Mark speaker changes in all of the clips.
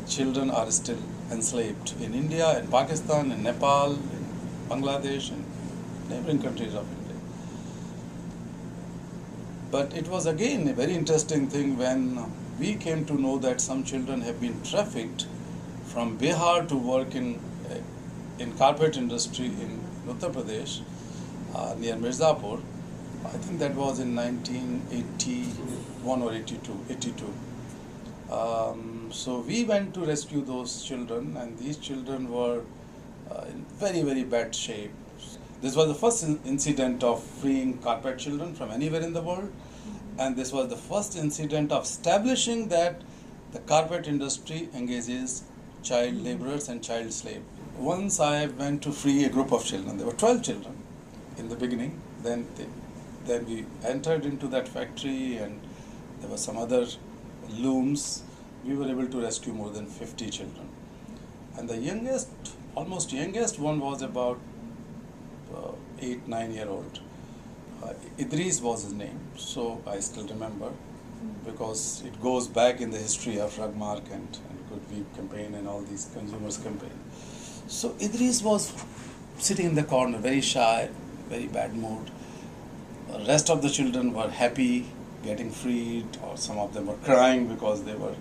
Speaker 1: children are still enslaved in India, in Pakistan, in Nepal, in Bangladesh, in neighboring countries of India. But it was again a very interesting thing when we came to know that some children have been trafficked from Bihar to work in carpet industry in Uttar Pradesh, near Mirzapur. I think that was in 1981 or 82. So we went to rescue those children, and these children were in very, very bad shape. This was the first incident of freeing carpet children from anywhere in the world, and this was the first incident of establishing that the carpet industry engages child laborers and child slaves. Once I went to free a group of children. There were 12 children in the beginning. Then we entered into that factory, and there were some other looms. We were able to rescue more than 50 children. And the youngest, almost youngest one was about 8-9-year-old. Idris was his name, so I still remember, because it goes back in the history of Rugmark and GoodWeave campaign and all these consumers campaign. So Idris was sitting in the corner, very shy, very bad mood. The rest of the children were happy, getting freed, or some of them were crying because they were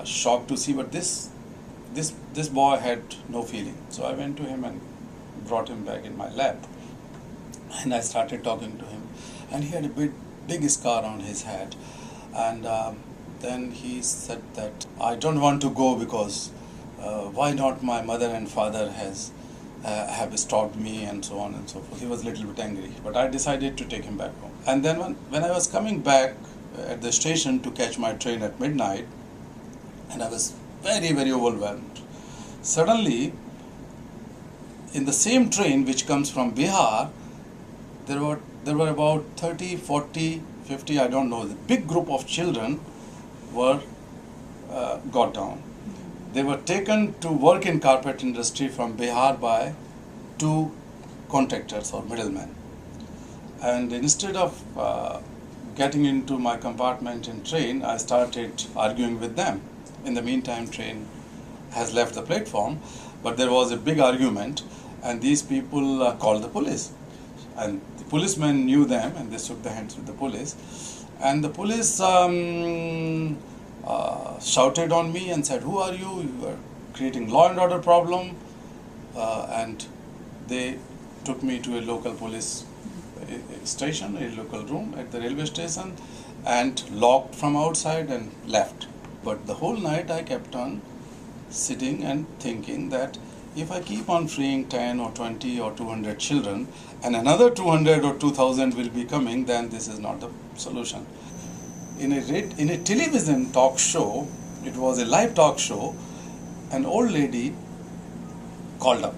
Speaker 1: shocked to see. But this boy had no feeling. So I went to him and brought him back in my lap, and I started talking to him. And he had a big scar on his head. And then he said that I don't want to go because why not my mother and father have stopped me, and so on and so forth. He was a little bit angry, but I decided to take him back home. And then when I was coming back at the station to catch my train at midnight, and I was very, very overwhelmed, suddenly in the same train which comes from Bihar, there were about 30, 40, 50, I don't know, the big group of children were got down. They were taken to work in carpet industry from Bihar by 2 contractors or middlemen. And instead of getting into my compartment in train, I started arguing with them. In the meantime, train has left the platform, but there was a big argument, and these people called the police. And the policemen knew them, and they shook their hands with the police. And the police shouted on me and said, "Who are you? You are creating law and order problem." And they took me to a local police station, a local room at the railway station, and locked from outside and left. But the whole night I kept on sitting and thinking that if I keep on freeing 10 or 20 or 200 children, and another 200 or 2000 will be coming, then this is not the solution. In a television talk show, it was a live talk show, an old lady called up.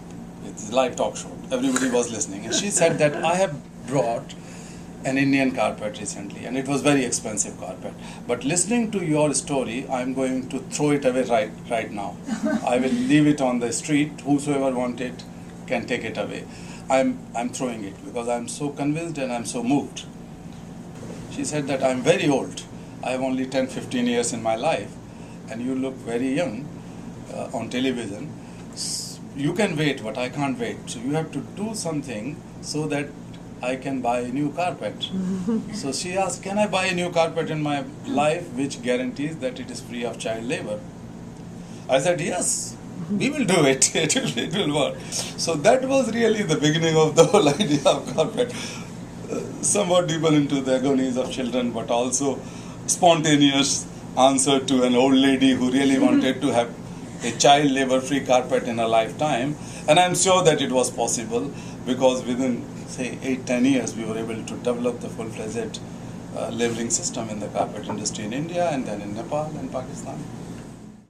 Speaker 1: It's a live talk show. Everybody was listening. And she said that I have brought an Indian carpet recently, and it was very expensive carpet. But listening to your story, I'm going to throw it away right now. I will leave it on the street. Whosoever wants it can take it away. I'm throwing it because I'm so convinced and I'm so moved. She said that I'm very old. I have only 10-15 years in my life, and you look very young on television. You can wait, but I can't wait. So you have to do something so that I can buy a new carpet. So she asked, can I buy a new carpet in my life which guarantees that it is free of child labor? I said, yes, we will do it. It will work. So that was really the beginning of the whole idea of carpet. Somewhat deeper into the agonies of children, but also spontaneous answer to an old lady who really wanted to have a child labor free carpet in her lifetime. And I'm sure that it was possible, because within say 8-10 years we were able to develop the full-fledged labeling system in the carpet industry in India, and then in Nepal and Pakistan.